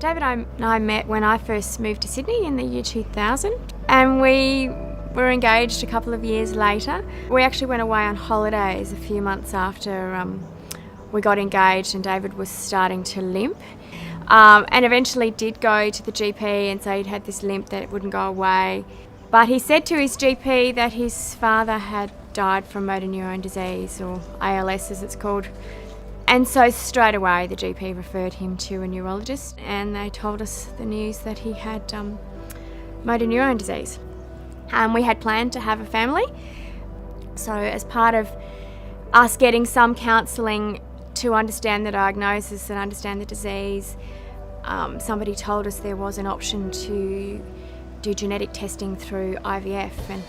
David and I met when I first moved to Sydney in the year 2000, and we were engaged a couple of years later. We actually went away on holidays a few months after we got engaged, and David was starting to limp, and eventually did go to the GP and say he'd had this limp that it wouldn't go away. But he said to his GP that his father had died from motor neurone disease, or ALS as it's called. And so straight away the GP referred him to a neurologist, and they told us the news that he had motor neurone disease. We had planned to have a family, so as part of us getting some counselling to understand the diagnosis and understand the disease, somebody told us there was an option to do genetic testing through IVF, and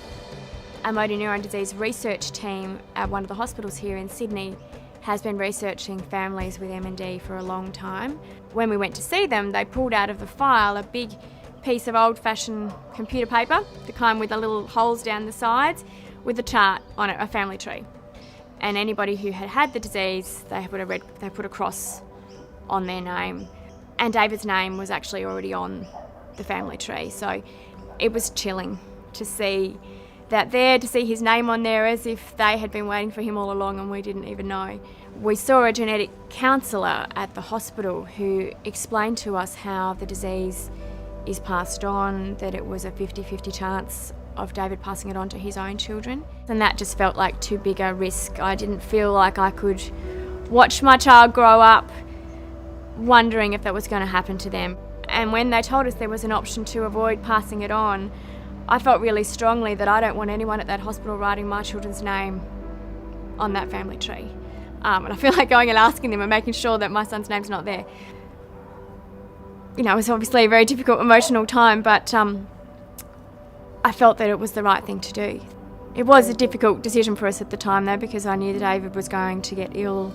a motor neurone disease research team at one of the hospitals here in Sydney has been researching families with MND for a long time. When we went to see them, they pulled out of the file a big piece of old-fashioned computer paper, the kind with the little holes down the sides, with a chart on it, a family tree. And anybody who had had the disease, they put a cross on their name. And David's name was actually already on the family tree. So it was chilling to see that there, to see his name on there as if they had been waiting for him all along and we didn't even know. We saw a genetic counsellor at the hospital who explained to us how the disease is passed on, that it was a 50-50 chance of David passing it on to his own children. And that just felt like too big a risk. I didn't feel like I could watch my child grow up wondering if that was going to happen to them. And when they told us there was an option to avoid passing it on, I felt really strongly that I don't want anyone at that hospital writing my children's name on that family tree. And I feel like going and asking them and making sure that my son's name's not there. You know, it was obviously a very difficult emotional time, but I felt that it was the right thing to do. It was a difficult decision for us at the time though, because I knew that David was going to get ill,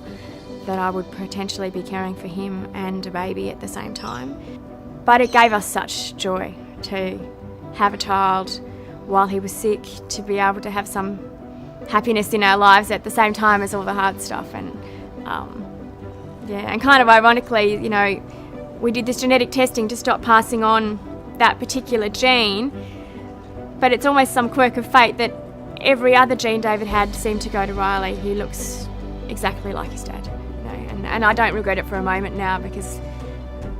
that I would potentially be caring for him and a baby at the same time. But it gave us such joy to have a child while he was sick, to be able to have some happiness in our lives at the same time as all the hard stuff. And and kind of ironically, you know, we did this genetic testing to stop passing on that particular gene, but it's almost some quirk of fate that every other gene David had seemed to go to Riley. He looks exactly like his dad, you know, and I don't regret it for a moment now, because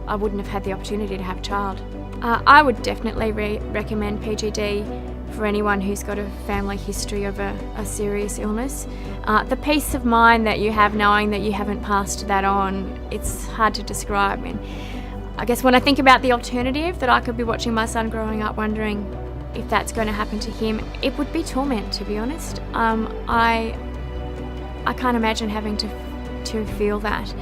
I wouldn't have had the opportunity to have a child. I would definitely recommend PGD for anyone who's got a family history of a serious illness. The peace of mind that you have knowing that you haven't passed that on, it's hard to describe. And I guess when I think about the alternative, that I could be watching my son growing up wondering if that's going to happen to him, it would be torment, to be honest. I can't imagine having to feel that.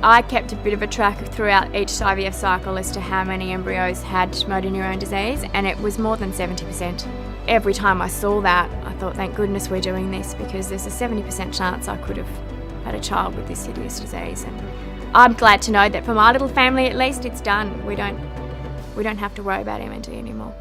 I kept a bit of a track throughout each IVF cycle as to how many embryos had motor neurone disease, and it was more than 70%. Every time I saw that, I thought, thank goodness we're doing this, because there's a 70% chance I could have had a child with this hideous disease. And I'm glad to know that for my little family at least, it's done. We don't have to worry about MND anymore.